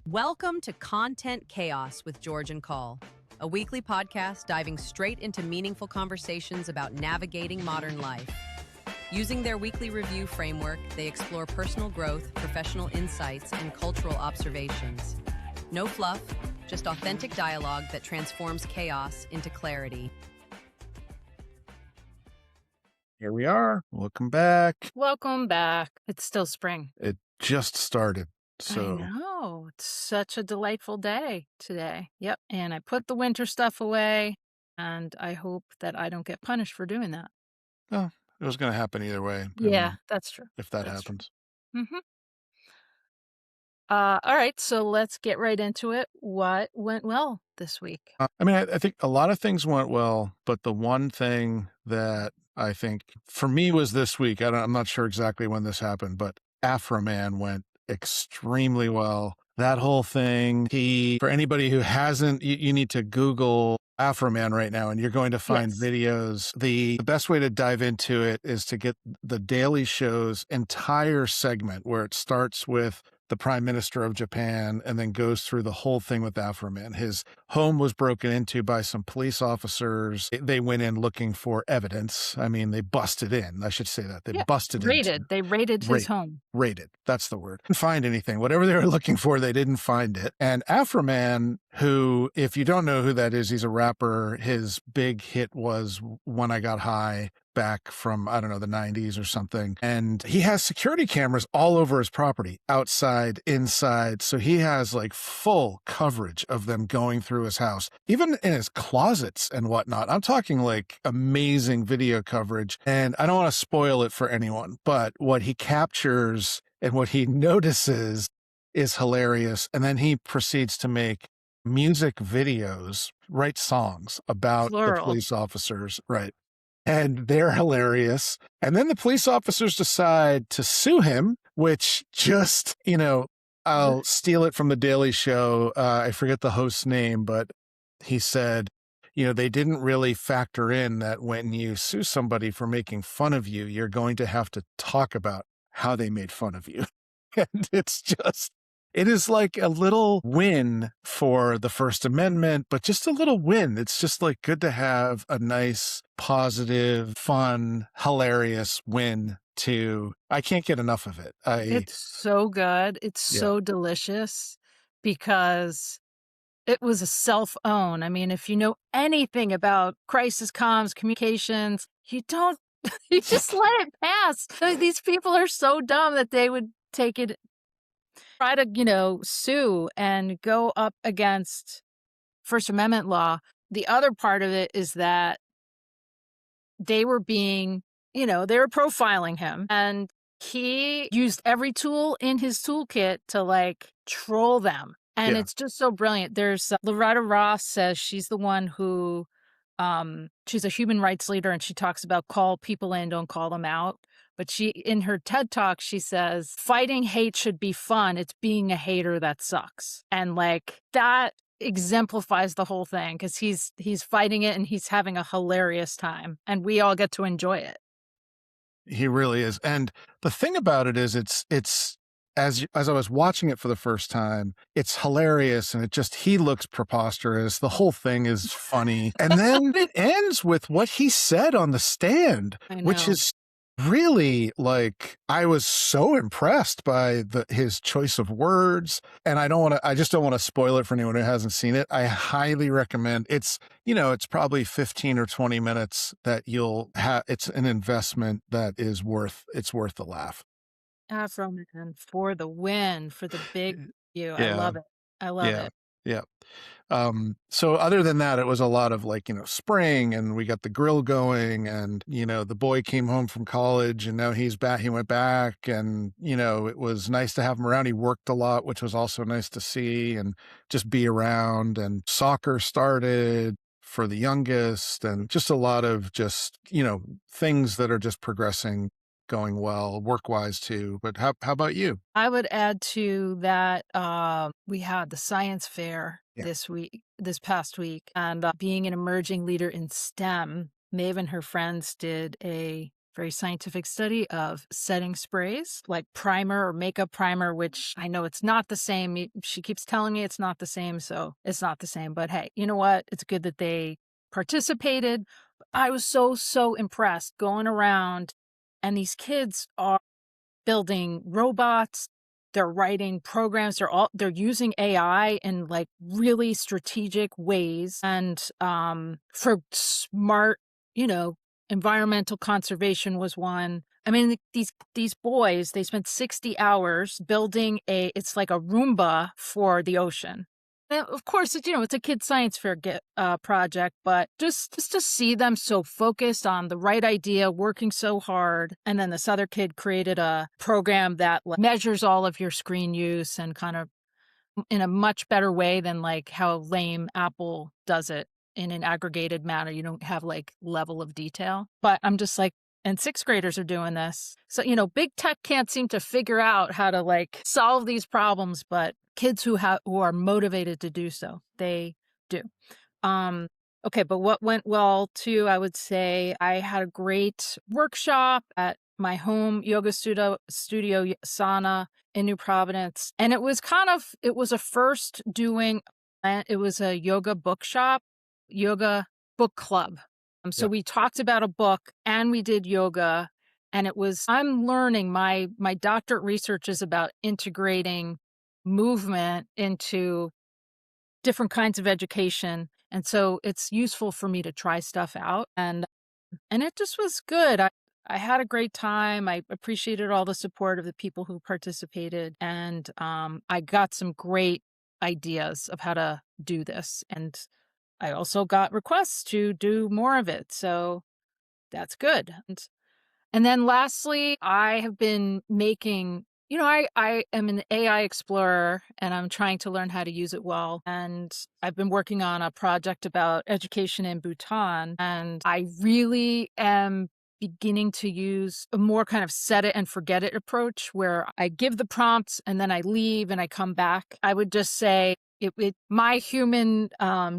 Welcome to Content Chaos with George and Call, a weekly podcast diving straight into meaningful conversations about navigating modern life. Using their weekly review framework, they explore personal growth, professional insights, and cultural observations. No fluff, just authentic dialogue that transforms chaos into clarity. Here we are. Welcome back. Welcome back. It's still spring. It just started. I So know. It's such a delightful day today. Yep. And I put the winter stuff away, and I hope that I don't get punished for doing that. it was going to happen either way. Yeah, that's true. If that That's true. happens. Mm-hmm. All right. So let's get right into it. What went well this week? I think a lot of things went well, but the one thing that I think for me was this week, I'm not sure exactly when this happened, but Afroman went extremely well. That whole thing, for anybody who hasn't, you need to Google Afroman right now and you're going to find Yes. videos. The best way to dive into it is to get the Daily Show's entire segment where it starts with the Prime Minister of Japan and then goes through the whole thing with Afroman. His home was broken into by some police officers. They went in looking for evidence. I mean, they busted in. I should say that. They busted in. They raided his home. Raided. That's the word. Didn't find anything. Whatever they were looking for, they didn't find it. And Afroman, who, if you don't know who that is, he's a rapper. His big hit was When I Got High back from, I don't know, the 90s or something. And he has security cameras all over his property, outside, inside. So he has like full coverage of them going through his house, even in his closets and whatnot. I'm talking like amazing video coverage. And I don't want to spoil it for anyone, but what he captures and what he notices is hilarious. And then he proceeds to make music videos, write songs about the police officers, right? And they're hilarious. And then the police officers decide to sue him, which just, I'll steal it from the Daily Show. I forget the host's name, but he said, they didn't really factor in that when you sue somebody for making fun of you, you're going to have to talk about how they made fun of you. And it is like a little win for the First Amendment, but just a little win. It's just like good to have a nice, positive, fun, hilarious win I can't get enough of it. It's so good. It's so delicious because it was a self-own. I mean, if you know anything about crisis comms, communications, you just let it pass. These people are so dumb that they would try to, sue and go up against First Amendment law. The other part of it is that they were they were profiling him, and he used every tool in his toolkit to troll them. And it's just so brilliant. There's Loretta Ross says she's the one who, she's a human rights leader, and she talks about call people in, don't call them out. But in her TED Talk, she says, fighting hate should be fun. It's being a hater that sucks. And that exemplifies the whole thing because he's fighting it and he's having a hilarious time, and we all get to enjoy it. He really is. And the thing about it is it's as I was watching it for the first time, it's hilarious and he looks preposterous. The whole thing is funny. And then it ends with what he said on the stand, which is really I was so impressed by his choice of words. And I just don't want to spoil it for anyone who hasn't seen it. I highly recommend it's probably 15 or 20 minutes that you'll have. It's an investment that is worth the laugh. Afroman for the win, for the big view. I love it. I love it. Yeah. So other than that, it was a lot of spring, and we got the grill going, and, the boy came home from college and now he's back. He went back, and, it was nice to have him around. He worked a lot, which was also nice to see and just be around. And soccer started for the youngest, and just a lot of things that are just progressing, going well, work-wise too. But how about you? I would add to that, we had the science fair this past week, and being an emerging leader in STEM, Maeve and her friends did a very scientific study of setting sprays, like primer or makeup primer, which I know it's not the same. She keeps telling me it's not the same, so it's not the same. But hey, you know what? It's good that they participated. I was so impressed going around, and these kids are building robots. They're writing programs. They're using AI in like really strategic ways, and for smart, environmental conservation was one. I mean, these boys, they spent 60 hours building it's like a Roomba for the ocean. And of course, it's a kid science fair project, but just to see them so focused on the right idea, working so hard. And then this other kid created a program that measures all of your screen use and kind of in a much better way than like how lame Apple does it in an aggregated manner. You don't have like level of detail. But I'm just like, and sixth graders are doing this. So, big tech can't seem to figure out how to like solve these problems, but kids who are motivated to do so, they do. Okay, but what went well too, I would say I had a great workshop at my home yoga studio Sana in New Providence. And it was a first doing, it was a yoga bookshop, yoga book club. So we talked about a book and we did yoga, and I'm learning, my doctorate research is about integrating movement into different kinds of education. And so it's useful for me to try stuff out. And it just was good. I had a great time. I appreciated all the support of the people who participated. And I got some great ideas of how to do this. And I also got requests to do more of it. So that's good. And then lastly, I have been making, I am an AI explorer and I'm trying to learn how to use it well. And I've been working on a project about education in Bhutan. And I really am beginning to use a more kind of set it and forget it approach where I give the prompts and then I leave and I come back. I would just say, my human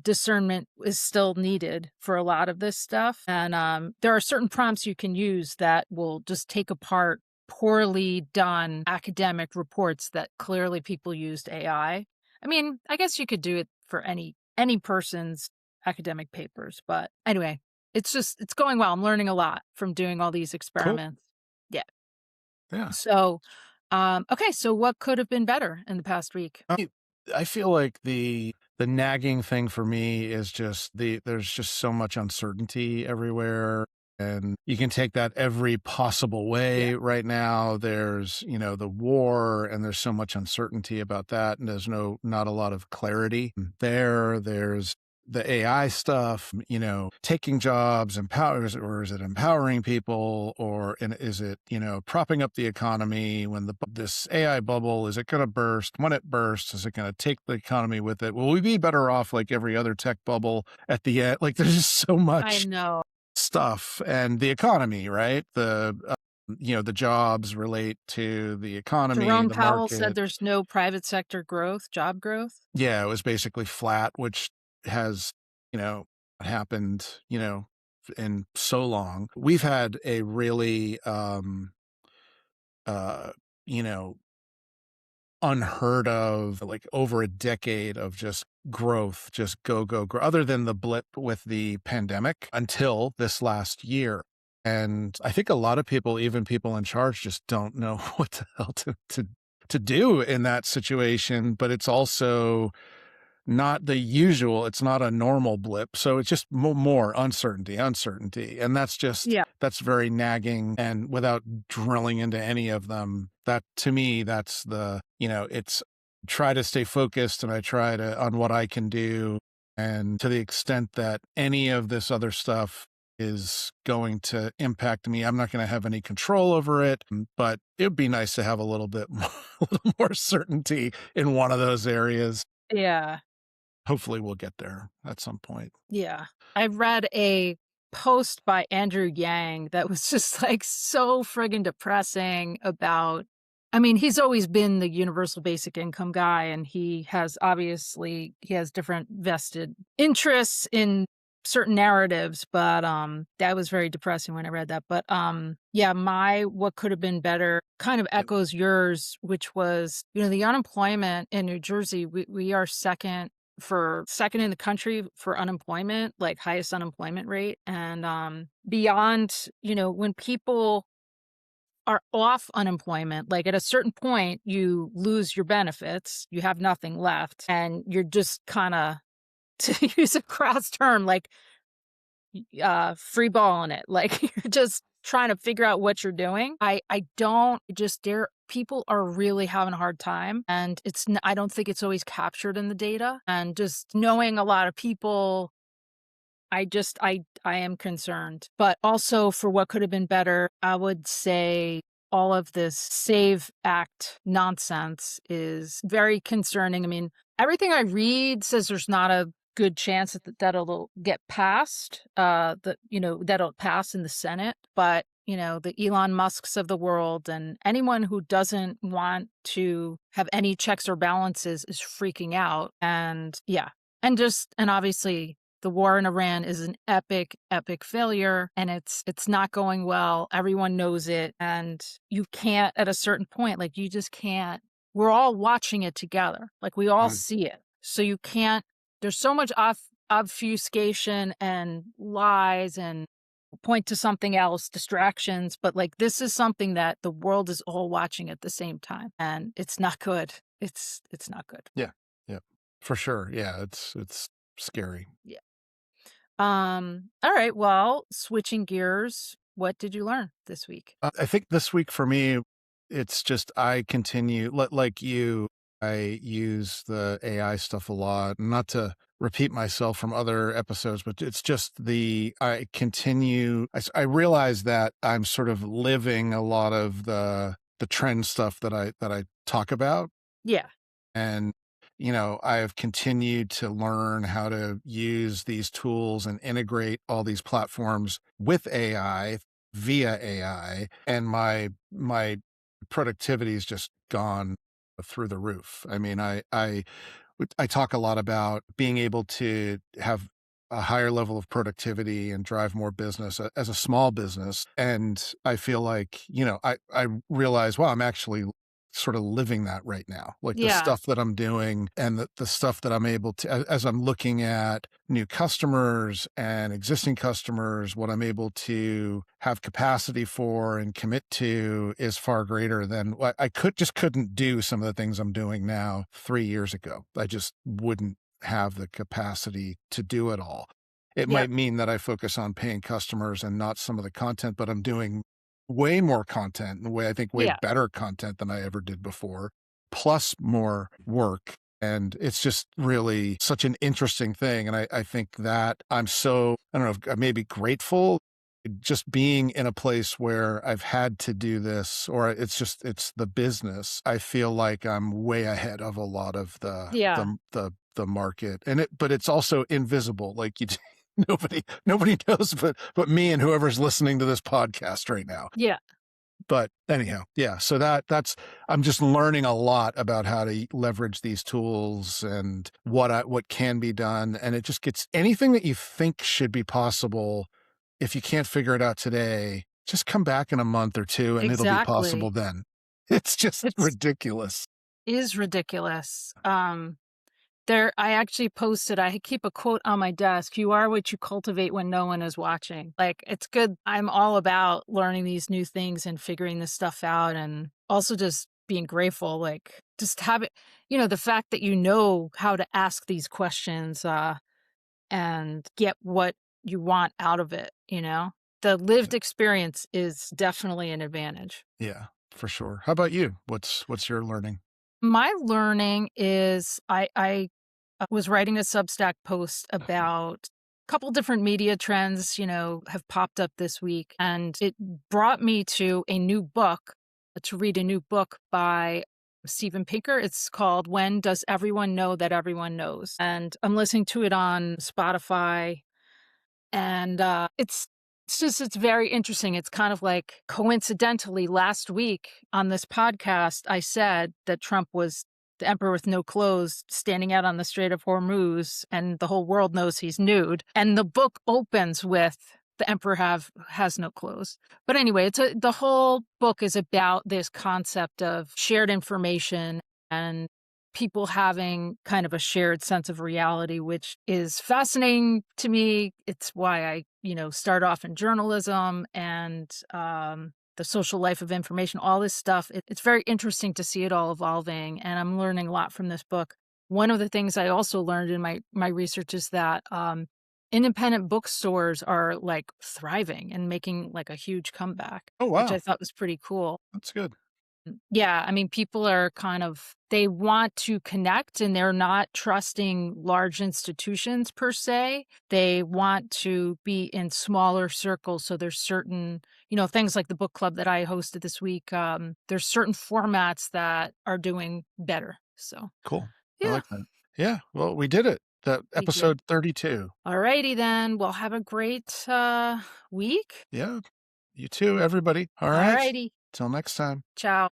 discernment is still needed for a lot of this stuff. And there are certain prompts you can use that will just take apart poorly done academic reports that clearly people used AI. I mean, I guess you could do it for any person's academic papers. But anyway, it's going well. I'm learning a lot from doing all these experiments. Cool. Yeah. So, okay. So what could have been better in the past week? I feel like the nagging thing for me is just there's just so much uncertainty everywhere, and you can take that every possible way right now. There's, the war, and there's so much uncertainty about that, and there's not a lot of clarity there. There's the AI stuff, taking jobs, or is it empowering people, or is it, propping up the economy when this AI bubble, is it going to burst? When it bursts, is it going to take the economy with it? Will we be better off like every other tech bubble at the end? Like there's just so much stuff, and the economy, right? The jobs relate to the economy. Jerome the Powell market. said there's no private sector job growth. Yeah, it was basically flat, which has, happened, in so long. We've had a really, unheard of, like over a decade of just growth, just go, other than the blip with the pandemic until this last year. And I think a lot of people, even people in charge, just don't know what the hell to do in that situation. But it's also not the usual, it's not a normal blip. So it's just more uncertainty. And that's that's very nagging. And without drilling into any of them, that to me, that's it's try to stay focused, and I try on what I can do. And to the extent that any of this other stuff is going to impact me, I'm not going to have any control over it, but it would be nice to have a little more certainty in one of those areas. Yeah. Hopefully we'll get there at some point. Yeah. I read a post by Andrew Yang that was just like so friggin' depressing about, he's always been the universal basic income guy, and he has different vested interests in certain narratives, but that was very depressing when I read that. But yeah, my what could have been better kind of echoes yours, which was, the unemployment in New Jersey, we are second in the country for unemployment, like highest unemployment rate. And beyond, when people are off unemployment, like at a certain point, you lose your benefits, you have nothing left, and you're just kind of, to use a crass term, like free balling it. Like you're just trying to figure out what you're doing. I don't just dare. People are really having a hard time, and I don't think it's always captured in the data. And just knowing a lot of people, I am concerned. But also for what could have been better, I would say all of this SAVE Act nonsense is very concerning. I mean, everything I read says there's not a good chance that it'll get passed, that'll pass in the Senate. But, the Elon Musks of the world and anyone who doesn't want to have any checks or balances is freaking out. And yeah, and obviously the war in Iran is an epic, epic failure, and it's not going well. Everyone knows it. And you can't, at a certain point, like you just can't, we're all watching it together. Like we all see it. So you can't, there's so much obfuscation and lies and point to something else, distractions. But like this is something that the world is all watching at the same time. And it's not good. It's not good. Yeah. Yeah. For sure. Yeah. It's scary. Yeah. All right. Well, switching gears, what did you learn this week? I think this week for me, it's just I continue, like you, I use the AI stuff a lot, not to repeat myself from other episodes, but it's just I realize that I'm sort of living a lot of the trend stuff that I talk about. Yeah. And I have continued to learn how to use these tools and integrate all these platforms with AI via AI, and my productivity has just gone through the roof. I mean, I talk a lot about being able to have a higher level of productivity and drive more business as a small business. And I feel like, I realize, wow, I'm actually sort of living that right now. Like the stuff that I'm doing and the stuff that I'm able to, as I'm looking at new customers and existing customers, what I'm able to have capacity for and commit to is far greater than what I couldn't do some of the things I'm doing now 3 years ago. I just wouldn't have the capacity to do it all. It might mean that I focus on paying customers and not some of the content, but I'm doing way more content, way better content than I ever did before, plus more work. And it's just really such an interesting thing. And I think that I'm so, I don't know, maybe grateful just being in a place where I've had to do this, or it's the business. I feel like I'm way ahead of a lot of the market, but it's also invisible. Like nobody knows but me and whoever's listening to this podcast right now. Yeah. But anyhow, yeah. So that's I'm just learning a lot about how to leverage these tools and what can be done. And it just gets anything that you think should be possible. If you can't figure it out today, just come back in a month or two and it'll be possible then. It's ridiculous. Is ridiculous. I actually posted, I keep a quote on my desk: "You are what you cultivate when no one is watching." Like, it's good. I'm all about learning these new things and figuring this stuff out, and also just being grateful, like just have it, the fact that how to ask these questions and get what you want out of it, The lived experience is definitely an advantage. Yeah, for sure. How about you? What's your learning? My learning is I was writing a Substack post about a couple different media trends, have popped up this week. And it brought me to read a new book by Steven Pinker. It's called "When Does Everyone Know That Everyone Knows?" And I'm listening to it on Spotify. And it's very interesting. It's kind of like, coincidentally, last week on this podcast, I said that Trump was the emperor with no clothes standing out on the Strait of Hormuz, and the whole world knows he's nude. And the book opens with the emperor has no clothes. But anyway, the whole book is about this concept of shared information and people having kind of a shared sense of reality, which is fascinating to me. It's why I, start off in journalism and the social life of information, all this stuff. It's very interesting to see it all evolving, and I'm learning a lot from this book. One of the things I also learned in my research is that independent bookstores are like thriving and making like a huge comeback, Oh, which wow. I thought was pretty cool. That's good. Yeah, I mean, people are they want to connect and they're not trusting large institutions per se. They want to be in smaller circles. So there's certain, things like the book club that I hosted this week. There's certain formats that are doing better. So, Cool. I yeah, like that. Yeah. Well, we did it. That we did. episode 32. All righty then. Well, have a great week. Yeah. You too, everybody. All All right. righty. Till next time. Ciao.